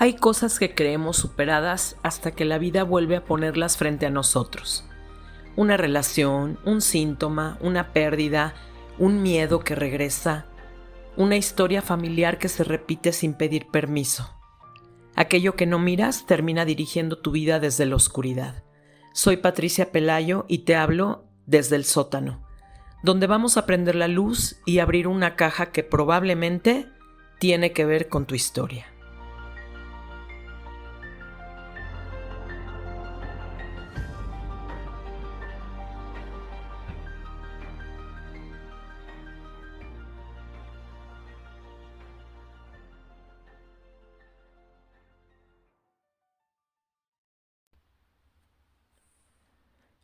Hay cosas que creemos superadas hasta que la vida vuelve a ponerlas frente a nosotros. Una relación, un síntoma, una pérdida, un miedo que regresa, una historia familiar que se repite sin pedir permiso. Aquello que no miras termina dirigiendo tu vida desde la oscuridad. Soy Patricia Pelayo y te hablo desde el sótano, donde vamos a prender la luz y abrir una caja que probablemente tiene que ver con tu historia.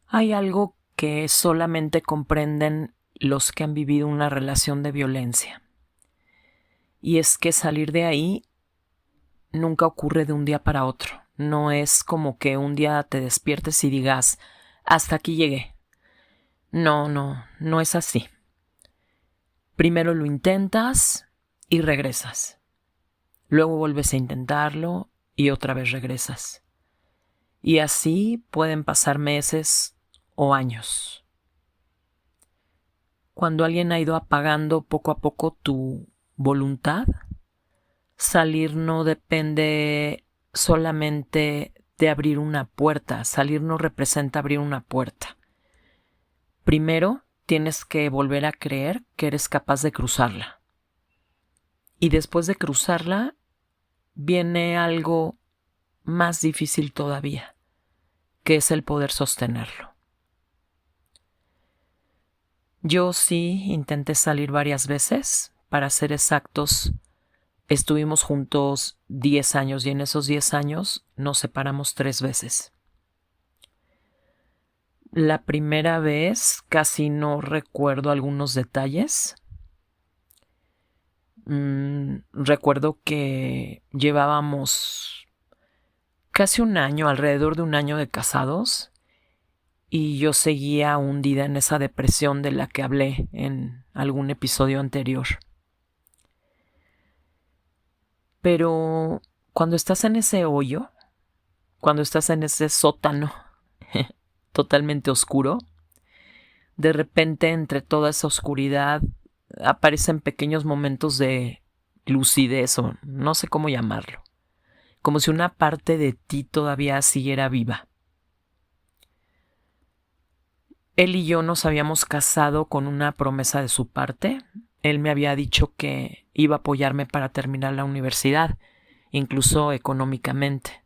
Hay algo que solamente comprenden los que han vivido una relación de violencia. Y es que salir de ahí nunca ocurre de un día para otro. No es como que un día te despiertes y digas, hasta aquí llegué. No es así. Primero lo intentas y regresas. Luego vuelves a intentarlo y otra vez regresas. Y así pueden pasar meses o años. Cuando alguien ha ido apagando poco a poco tu voluntad, salir no depende solamente de abrir una puerta. Salir no representa abrir una puerta. Primero, tienes que volver a creer que eres capaz de cruzarla. Y después de cruzarla, viene algo más difícil todavía, que es el poder sostenerlo. Yo sí intenté salir varias veces. Para ser exactos, estuvimos juntos 10 años y en esos 10 años nos separamos 3 veces. La primera vez casi no recuerdo algunos detalles. Recuerdo que llevábamos casi un año, alrededor de un año de casados, y yo seguía hundida en esa depresión de la que hablé en algún episodio anterior. Pero cuando estás en ese hoyo, cuando estás en ese sótano totalmente oscuro, de repente entre toda esa oscuridad aparecen pequeños momentos de lucidez o no sé cómo llamarlo, como si una parte de ti todavía siguiera viva. Él y yo nos habíamos casado con una promesa de su parte. Él me había dicho que iba a apoyarme para terminar la universidad, incluso económicamente.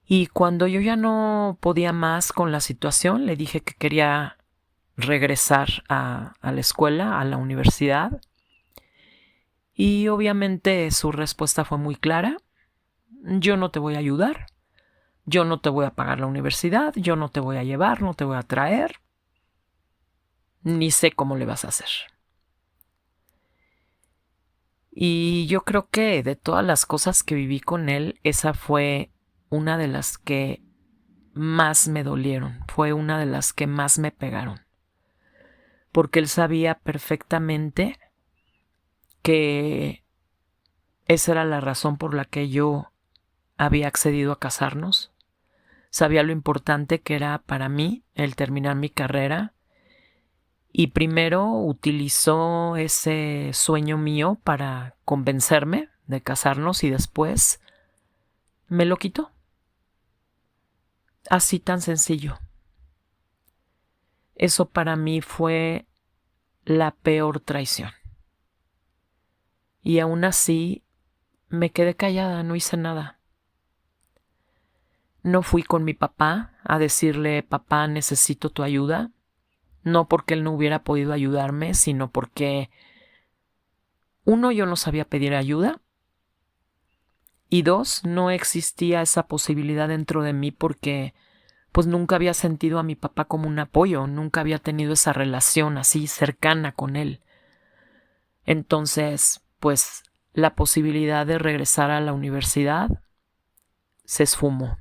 Y cuando yo ya no podía más con la situación, le dije que quería regresar a la escuela, a la universidad. Y obviamente su respuesta fue muy clara. Yo no te voy a ayudar. Yo no te voy a pagar la universidad. Yo no te voy a llevar, no te voy a traer. Ni sé cómo le vas a hacer. Y yo creo que de todas las cosas que viví con él, esa fue una de las que más me dolieron. Fue una de las que más me pegaron. Porque él sabía perfectamente que esa era la razón por la que yo había accedido a casarnos. Sabía lo importante que era para mí el terminar mi carrera y primero utilizó ese sueño mío para convencerme de casarnos y después me lo quitó. Así tan sencillo. Eso para mí fue la peor traición. Y aún así me quedé callada, no hice nada. No fui con mi papá a decirle, papá, necesito tu ayuda. No porque él no hubiera podido ayudarme, sino porque, uno, yo no sabía pedir ayuda. Y dos, no existía esa posibilidad dentro de mí porque pues nunca había sentido a mi papá como un apoyo, nunca había tenido esa relación así cercana con él. Entonces, pues la posibilidad de regresar a la universidad se esfumó.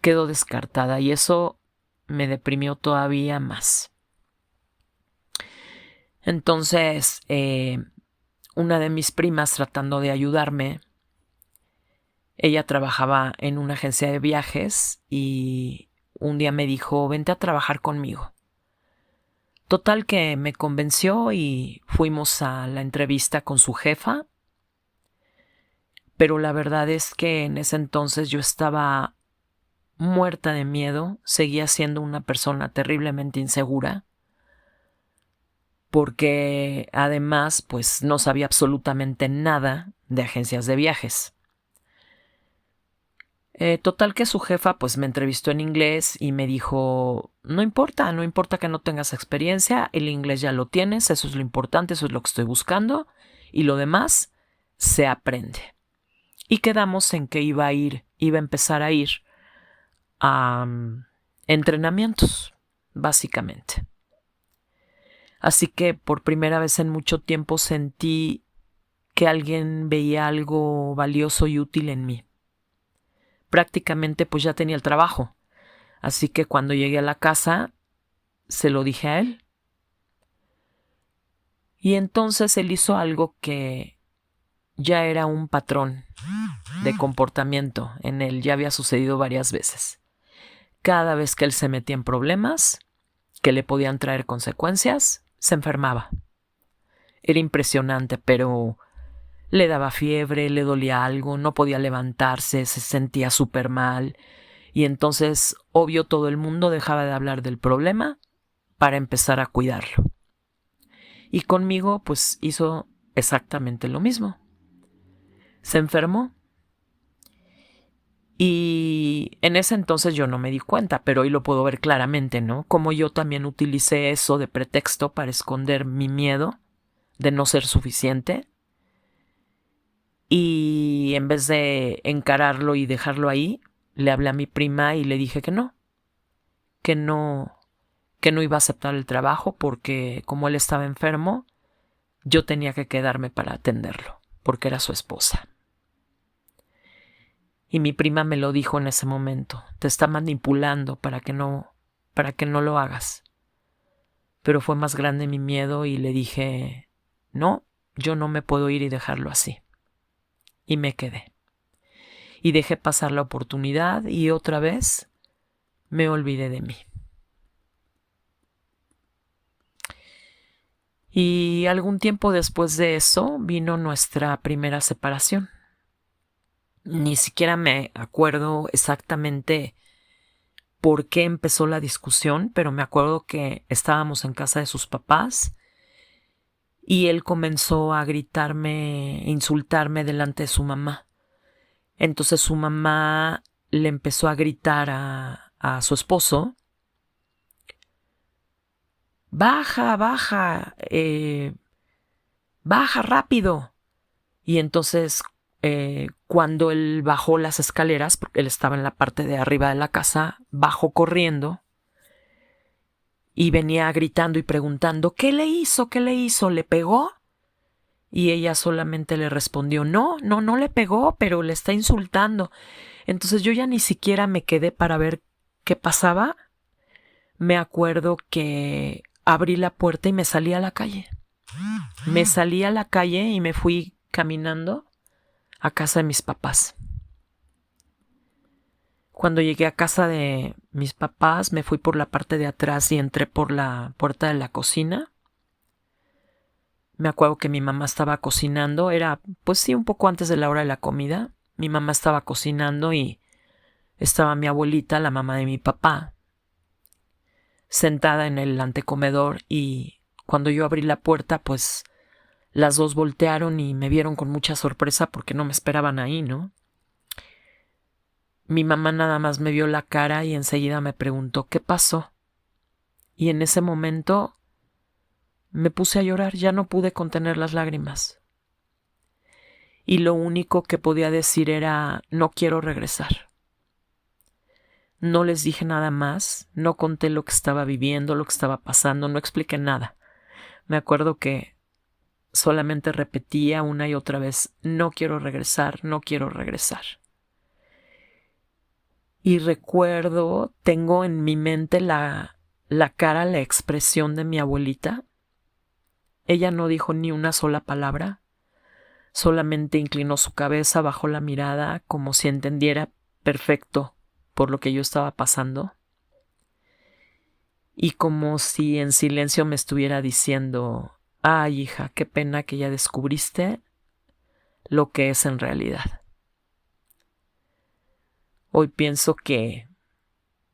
Quedó descartada y eso me deprimió todavía más. Entonces, una de mis primas tratando de ayudarme. Ella trabajaba en una agencia de viajes y un día me dijo, vente a trabajar conmigo. Total que me convenció y fuimos a la entrevista con su jefa, pero la verdad es que en ese entonces yo estaba muerta de miedo, seguía siendo una persona terriblemente insegura, porque además pues no sabía absolutamente nada de agencias de viajes. Total que su jefa pues me entrevistó en inglés y me dijo, no importa que no tengas experiencia, el inglés ya lo tienes, eso es lo importante, eso es lo que estoy buscando y lo demás se aprende. Y quedamos en que iba a empezar a ir a entrenamientos, básicamente. Así que por primera vez en mucho tiempo sentí que alguien veía algo valioso y útil en mí. Prácticamente pues ya tenía el trabajo, así que cuando llegué a la casa se lo dije a él. Y entonces él hizo algo que ya era un patrón de comportamiento en él, ya había sucedido varias veces. Cada vez que él se metía en problemas que le podían traer consecuencias, se enfermaba. Era impresionante, pero le daba fiebre, le dolía algo, no podía levantarse, se sentía súper mal. Y entonces, obvio, todo el mundo dejaba de hablar del problema para empezar a cuidarlo. Y conmigo, pues, hizo exactamente lo mismo. Se enfermó. Y en ese entonces yo no me di cuenta, pero hoy lo puedo ver claramente, ¿no? Como yo también utilicé eso de pretexto para esconder mi miedo de no ser suficiente. Y en vez de encararlo y dejarlo ahí, le hablé a mi prima y le dije que no iba a aceptar el trabajo porque como él estaba enfermo, yo tenía que quedarme para atenderlo, porque era su esposa. Y mi prima me lo dijo en ese momento, te está manipulando para que no lo hagas. Pero fue más grande mi miedo y le dije, no, yo no me puedo ir y dejarlo así. Y me quedé. Y dejé pasar la oportunidad y otra vez me olvidé de mí. Y algún tiempo después de eso vino nuestra primera separación. Ni siquiera me acuerdo exactamente por qué empezó la discusión, pero me acuerdo que estábamos en casa de sus papás y él comenzó a gritarme, insultarme delante de su mamá. Entonces su mamá le empezó a gritar a su esposo, baja, baja rápido. Y entonces cuando él bajó las escaleras, porque él estaba en la parte de arriba de la casa, bajó corriendo y venía gritando y preguntando, ¿qué le hizo? ¿Qué le hizo? ¿Le pegó? Y ella solamente le respondió, no le pegó, pero le está insultando. Entonces yo ya ni siquiera me quedé para ver qué pasaba. Me acuerdo que abrí la puerta y me salí a la calle. Me salí a la calle y me fui caminando a casa de mis papás. Cuando llegué a casa de mis papás, me fui por la parte de atrás y entré por la puerta de la cocina. Me acuerdo que mi mamá estaba cocinando, era pues sí un poco antes de la hora de la comida. Mi mamá estaba cocinando y estaba mi abuelita, la mamá de mi papá, sentada en el antecomedor y cuando yo abrí la puerta pues las dos voltearon y me vieron con mucha sorpresa porque no me esperaban ahí, ¿no? Mi mamá nada más me vio la cara y enseguida me preguntó ¿qué pasó? Y en ese momento me puse a llorar, ya no pude contener las lágrimas. Y lo único que podía decir era no quiero regresar. No les dije nada más, no conté lo que estaba viviendo, lo que estaba pasando, no expliqué nada. Me acuerdo que solamente repetía una y otra vez, no quiero regresar, no quiero regresar. Y recuerdo, tengo en mi mente la cara, la expresión de mi abuelita. Ella no dijo ni una sola palabra, Solamente inclinó su cabeza, bajó la mirada, como si entendiera perfecto por lo que yo estaba pasando, y como si en silencio me estuviera diciendo: ay, hija, qué pena que ya descubriste lo que es en realidad. Hoy pienso que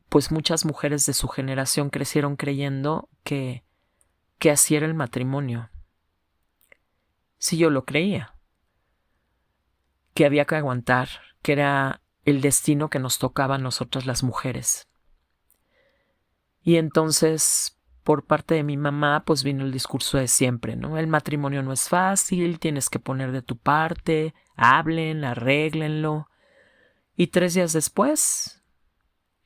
pues muchas mujeres de su generación crecieron creyendo que así era el matrimonio. Sí, yo lo creía, que había que aguantar, que era el destino que nos tocaba a nosotras las mujeres. Y entonces, por parte de mi mamá, pues vino el discurso de siempre, ¿no? El matrimonio no es fácil, tienes que poner de tu parte, hablen, arréglenlo. Y 3 días después,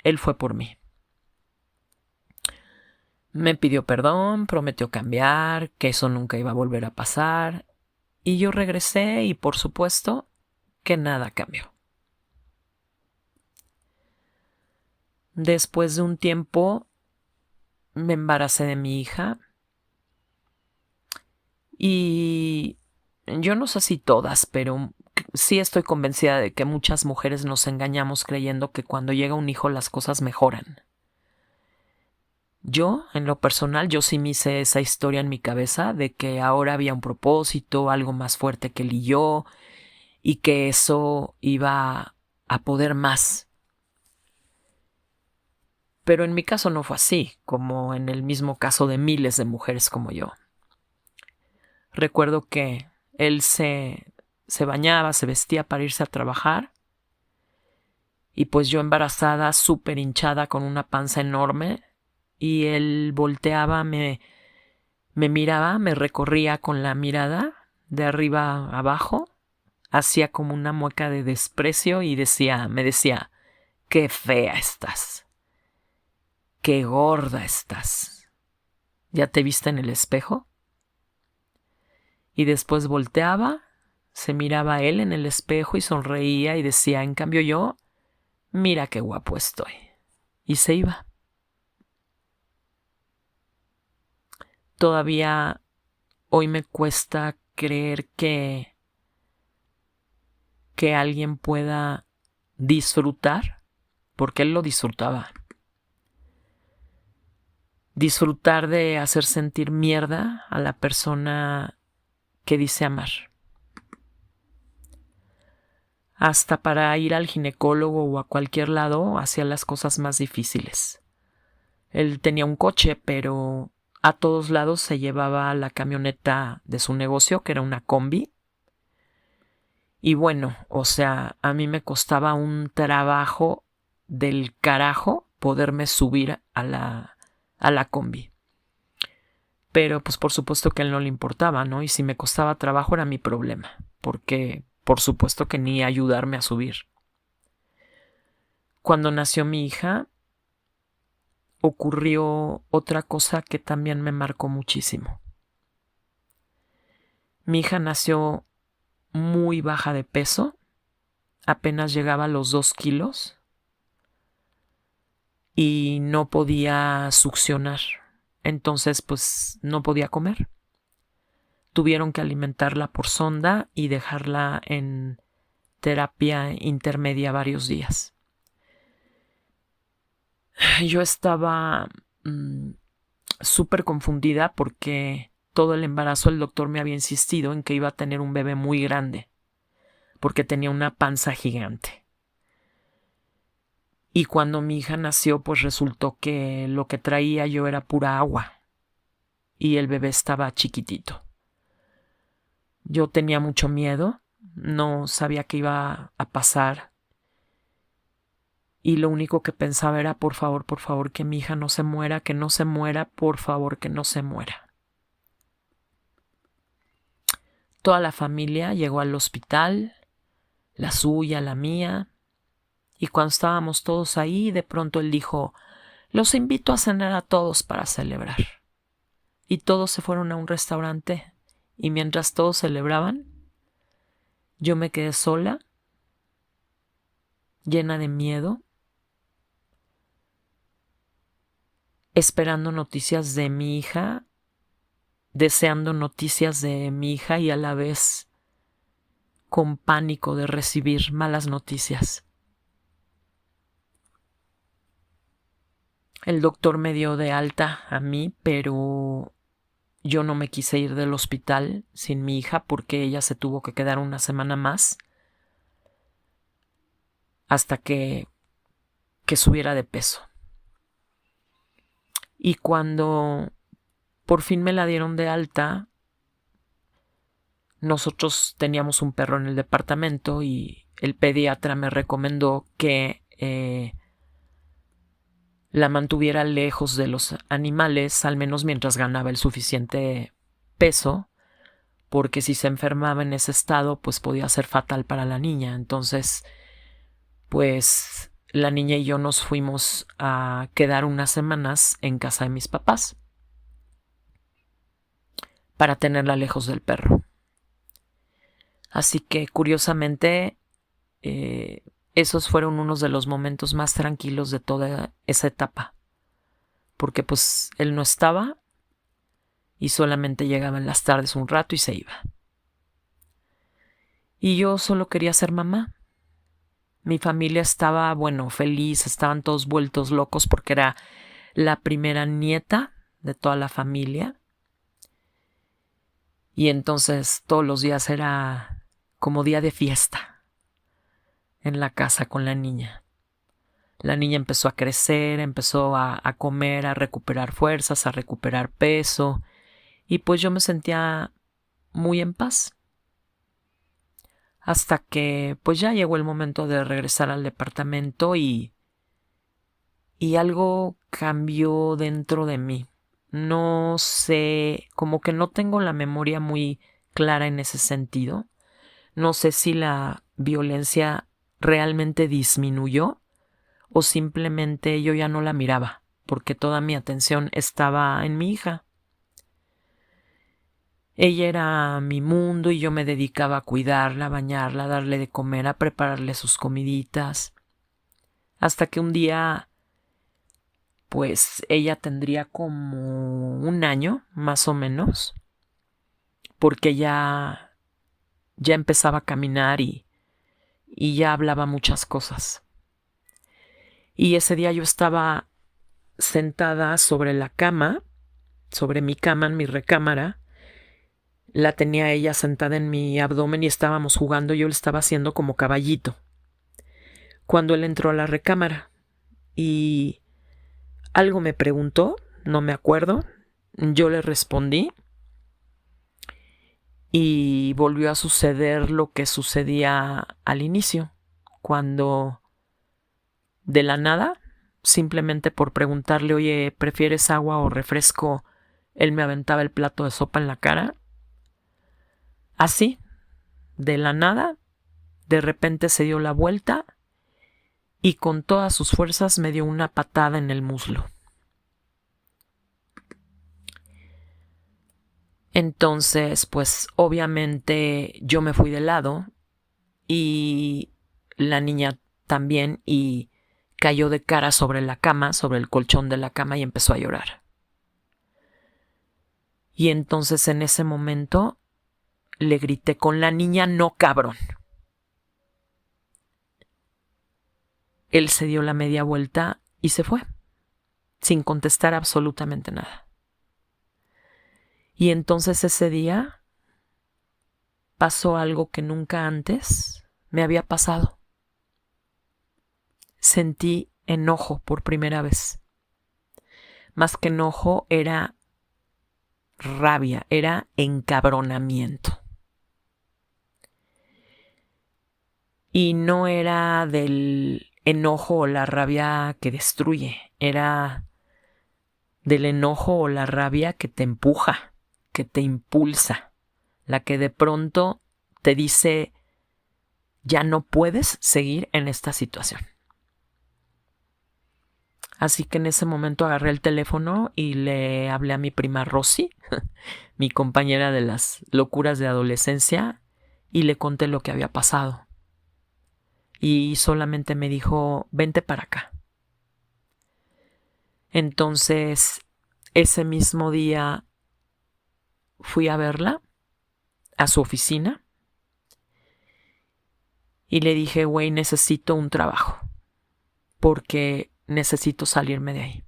él fue por mí. Me pidió perdón, prometió cambiar, que eso nunca iba a volver a pasar. Y yo regresé y, por supuesto, que nada cambió. Después de un tiempo, me embaracé de mi hija. Y yo no sé si todas, pero sí estoy convencida de que muchas mujeres nos engañamos creyendo que cuando llega un hijo las cosas mejoran. Yo, en lo personal, yo sí me hice esa historia en mi cabeza de que ahora había un propósito, algo más fuerte que él y yo, y que eso iba a poder más. Pero en mi caso no fue así, como en el mismo caso de miles de mujeres como yo. Recuerdo que él se bañaba, se vestía para irse a trabajar, y pues yo embarazada, súper hinchada, con una panza enorme, y él volteaba, me miraba, me recorría con la mirada de arriba a abajo, hacía como una mueca de desprecio y me decía: qué fea estás, qué gorda estás, ¿ya te viste en el espejo? Y después volteaba, se miraba a él en el espejo y sonreía y decía: en cambio yo, mira qué guapo estoy. Y se iba. Todavía hoy me cuesta creer que alguien pueda disfrutar, porque él lo disfrutaba. Disfrutar de hacer sentir mierda a la persona que dice amar. Hasta para ir al ginecólogo o a cualquier lado hacía las cosas más difíciles. Él tenía un coche, pero a todos lados se llevaba la camioneta de su negocio, que era una combi. Y bueno, o sea, a mí me costaba un trabajo del carajo poderme subir a la combi. Pero pues por supuesto que a él no le importaba, ¿no? Y si me costaba trabajo era mi problema, porque por supuesto que ni ayudarme a subir. Cuando nació mi hija, ocurrió otra cosa que también me marcó muchísimo. Mi hija nació muy baja de peso, apenas llegaba a los 2 kilos y no podía succionar. Entonces, pues no podía comer. Tuvieron que alimentarla por sonda y dejarla en terapia intermedia varios días. Yo estaba súper confundida porque todo el embarazo el doctor me había insistido en que iba a tener un bebé muy grande, porque tenía una panza gigante. Y cuando mi hija nació, pues resultó que lo que traía yo era pura agua y el bebé estaba chiquitito. Yo tenía mucho miedo, no sabía qué iba a pasar y lo único que pensaba era: por favor, que mi hija no se muera, que no se muera, por favor, que no se muera. Toda la familia llegó al hospital, la suya, la mía, y cuando estábamos todos ahí, de pronto él dijo: los invito a cenar a todos para celebrar. Y todos se fueron a un restaurante, y mientras todos celebraban, yo me quedé sola, llena de miedo, esperando noticias de mi hija, deseando noticias de mi hija y a la vez con pánico de recibir malas noticias. El doctor me dio de alta a mí, pero yo no me quise ir del hospital sin mi hija porque ella se tuvo que quedar una semana más hasta que subiera de peso. Y cuando por fin me la dieron de alta, nosotros teníamos un perro en el departamento y el pediatra me recomendó que la mantuviera lejos de los animales, al menos mientras ganaba el suficiente peso, porque si se enfermaba en ese estado, pues podía ser fatal para la niña. Entonces, pues la niña y yo nos fuimos a quedar unas semanas en casa de mis papás para tenerla lejos del perro. Así que, curiosamente, esos fueron unos de los momentos más tranquilos de toda esa etapa, porque pues él no estaba y solamente llegaba en las tardes un rato y se iba. Y yo solo quería ser mamá. Mi familia estaba, feliz, estaban todos vueltos locos porque era la primera nieta de toda la familia. Y entonces todos los días era como día de fiesta en la casa con la niña. La niña empezó a crecer, empezó a comer, a recuperar fuerzas, a recuperar peso. Y pues yo me sentía muy en paz. Hasta que pues ya llegó el momento de regresar al departamento y algo cambió dentro de mí. No sé, como que no tengo la memoria muy clara en ese sentido. No sé si la violencia realmente disminuyó o simplemente yo ya no la miraba, porque toda mi atención estaba en mi hija. Ella era mi mundo y yo me dedicaba a cuidarla, a bañarla, a darle de comer, a prepararle sus comiditas. Hasta que un día, pues ella tendría como 1 año, más o menos, porque ya empezaba a caminar y ya hablaba muchas cosas. Y ese día yo estaba sentada sobre la cama, sobre mi cama, en mi recámara. La tenía ella sentada en mi abdomen y estábamos jugando. Yo le estaba haciendo como caballito. Cuando él entró a la recámara y algo me preguntó, no me acuerdo. Yo le respondí y volvió a suceder lo que sucedía al inicio, cuando de la nada, simplemente por preguntarle, oye, ¿prefieres agua o refresco? Él me aventaba el plato de sopa en la cara. Así, de la nada, de repente se dio la vuelta y con todas sus fuerzas me dio una patada en el muslo. Entonces, pues obviamente yo me fui de lado y la niña también, y cayó de cara sobre la cama, sobre el colchón de la cama, y empezó a llorar. Y entonces en ese momento le grité con la niña, no cabrón. Él se dio la media vuelta y se fue, sin contestar absolutamente nada. Y entonces ese día pasó algo que nunca antes me había pasado. Sentí enojo por primera vez. Más que enojo, era rabia, era encabronamiento. Y no era del enojo o la rabia que destruye, era del enojo o la rabia que te empuja, que te impulsa, la que de pronto te dice, ya no puedes seguir en esta situación. Así que en ese momento agarré el teléfono y le hablé a mi prima Rosy, mi compañera de las locuras de adolescencia, y le conté lo que había pasado. Y solamente me dijo, vente para acá. Entonces, ese mismo día fui a verla a su oficina Y le dije, güey, necesito un trabajo porque necesito salirme de ahí.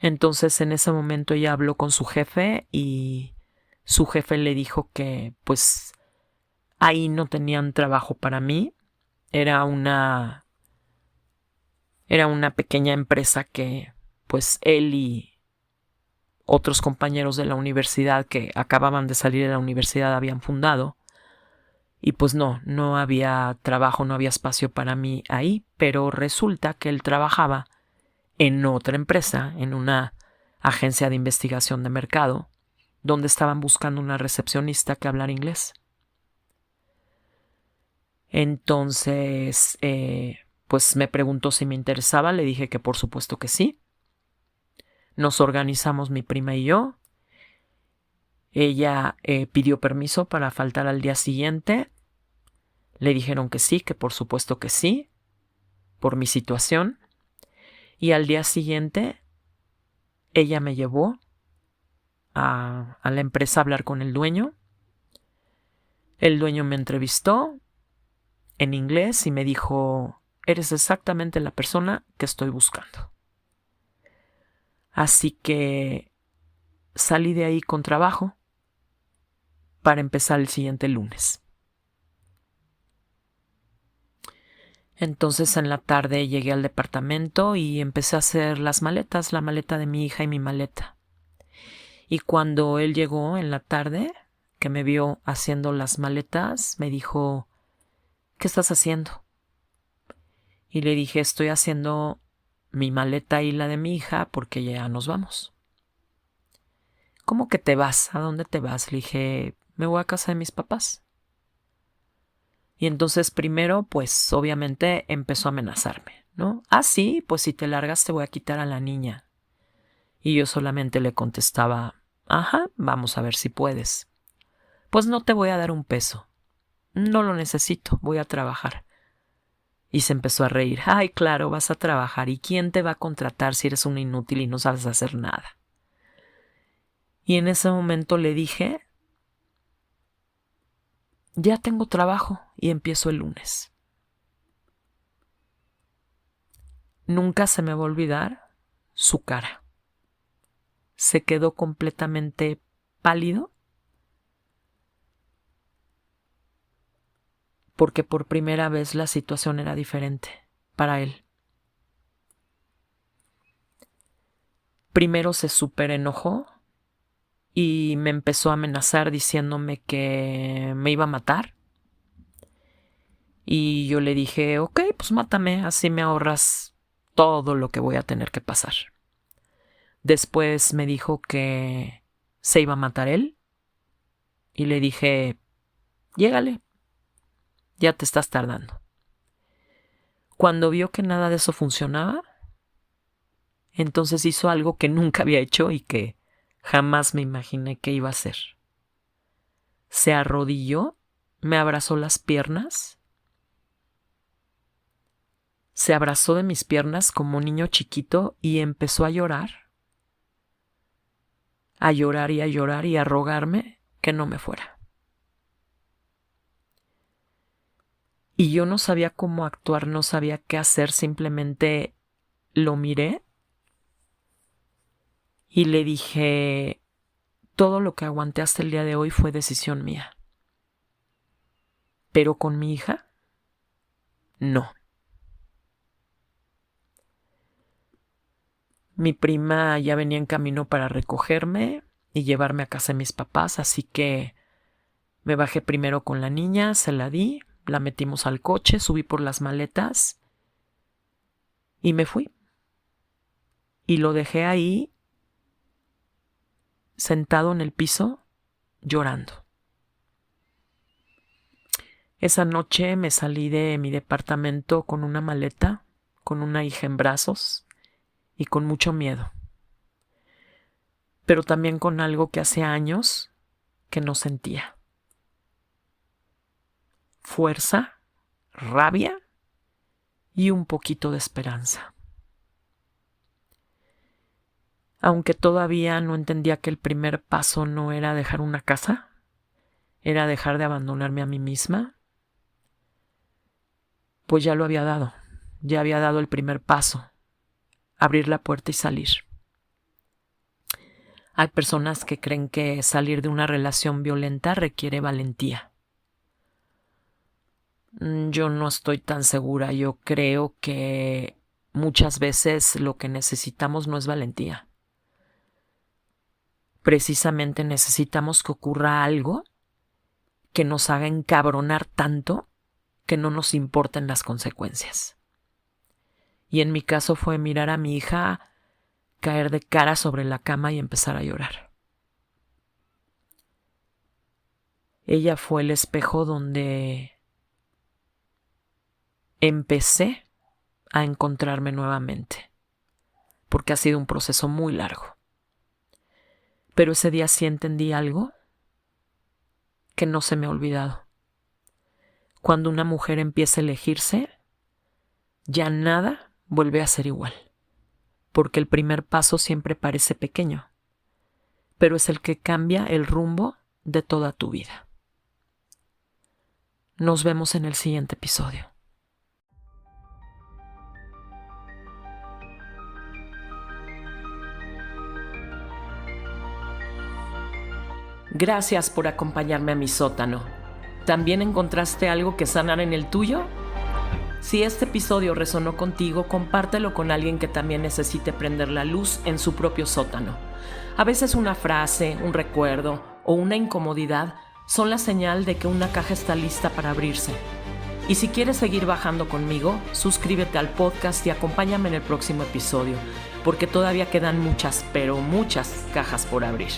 Entonces en ese momento ella habló con su jefe y su jefe le dijo que pues ahí no tenían trabajo para mí. Era una pequeña empresa que pues él y otros compañeros de la universidad que acababan de salir de la universidad habían fundado. Y pues no había trabajo, no había espacio para mí ahí, pero resulta que él trabajaba en otra empresa, en una agencia de investigación de mercado, donde estaban buscando una recepcionista que hablara inglés. Entonces, pues me preguntó si me interesaba, le dije que por supuesto que sí. Nos organizamos mi prima y yo. Ella pidió permiso para faltar al día siguiente. Le dijeron que sí, que por supuesto que sí, por mi situación. Y al día siguiente, ella me llevó a la empresa a hablar con el dueño. El dueño me entrevistó en inglés y me dijo, eres exactamente la persona que estoy buscando. Así que salí de ahí con trabajo para empezar el siguiente lunes. Entonces en la tarde llegué al departamento y empecé a hacer las maletas, la maleta de mi hija y mi maleta. Y cuando él llegó en la tarde, que me vio haciendo las maletas, me dijo, ¿qué estás haciendo? Y le dije, estoy haciendo mi maleta y la de mi hija porque ya nos vamos. ¿Cómo que te vas? ¿A dónde te vas? Le dije, me voy a casa de mis papás. Y entonces primero, pues obviamente empezó a amenazarme, ¿no? Ah, sí, pues si te largas te voy a quitar a la niña. Y yo solamente le contestaba, ajá, vamos a ver si puedes. Pues no te voy a dar un peso. No lo necesito, voy a trabajar. Y se empezó a reír. Ay, claro, vas a trabajar. ¿Y quién te va a contratar si eres un inútil y no sabes hacer nada? Y en ese momento le dije, ya tengo trabajo y empiezo el lunes. Nunca se me va a olvidar su cara. Se quedó completamente pálido porque por primera vez la situación era diferente para él. Primero se súper enojó y me empezó a amenazar diciéndome que me iba a matar. Y yo le dije, ok, pues mátame, así me ahorras todo lo que voy a tener que pasar. Después me dijo que se iba a matar él y le dije, llégale, ya te estás tardando. Cuando vio que nada de eso funcionaba, entonces hizo algo que nunca había hecho y que jamás me imaginé que iba a hacer. Se arrodilló, me abrazó las piernas, se abrazó de mis piernas como un niño chiquito y empezó a llorar y a rogarme que no me fuera. Y yo no sabía cómo actuar, no sabía qué hacer, simplemente lo miré y le dije, todo lo que aguanté hasta el día de hoy fue decisión mía. Pero con mi hija, no. Mi prima ya venía en camino para recogerme y llevarme a casa de mis papás, así que me bajé primero con la niña, se la di, la metimos al coche, subí por las maletas y me fui. Y lo dejé ahí, sentado en el piso, llorando. Esa noche me salí de mi departamento con una maleta, con una hija en brazos y con mucho miedo. Pero también con algo que hace años que no sentía. Fuerza, rabia y un poquito de esperanza. Aunque todavía no entendía que el primer paso no era dejar una casa, era dejar de abandonarme a mí misma, pues ya lo había dado. Ya había dado el primer paso, abrir la puerta y salir. Hay personas que creen que salir de una relación violenta requiere valentía. Yo no estoy tan segura. Yo creo que muchas veces lo que necesitamos no es valentía. Precisamente necesitamos que ocurra algo que nos haga encabronar tanto que no nos importen las consecuencias. Y en mi caso fue mirar a mi hija caer de cara sobre la cama y empezar a llorar. Ella fue el espejo donde empecé a encontrarme nuevamente, porque ha sido un proceso muy largo. Pero ese día sí entendí algo que no se me ha olvidado. Cuando una mujer empieza a elegirse, ya nada vuelve a ser igual, porque el primer paso siempre parece pequeño, pero es el que cambia el rumbo de toda tu vida. Nos vemos en el siguiente episodio. Gracias por acompañarme a mi sótano. ¿También encontraste algo que sanar en el tuyo? Si este episodio resonó contigo, compártelo con alguien que también necesite prender la luz en su propio sótano. A veces una frase, un recuerdo o una incomodidad son la señal de que una caja está lista para abrirse. Y si quieres seguir bajando conmigo, suscríbete al podcast y acompáñame en el próximo episodio, porque todavía quedan muchas, pero muchas cajas por abrir.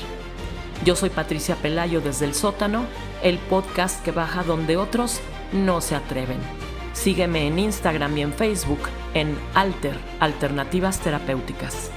Yo soy Patricia Pelayo desde El Sótano, el podcast que baja donde otros no se atreven. Sígueme en Instagram y en Facebook en Alternativas Terapéuticas.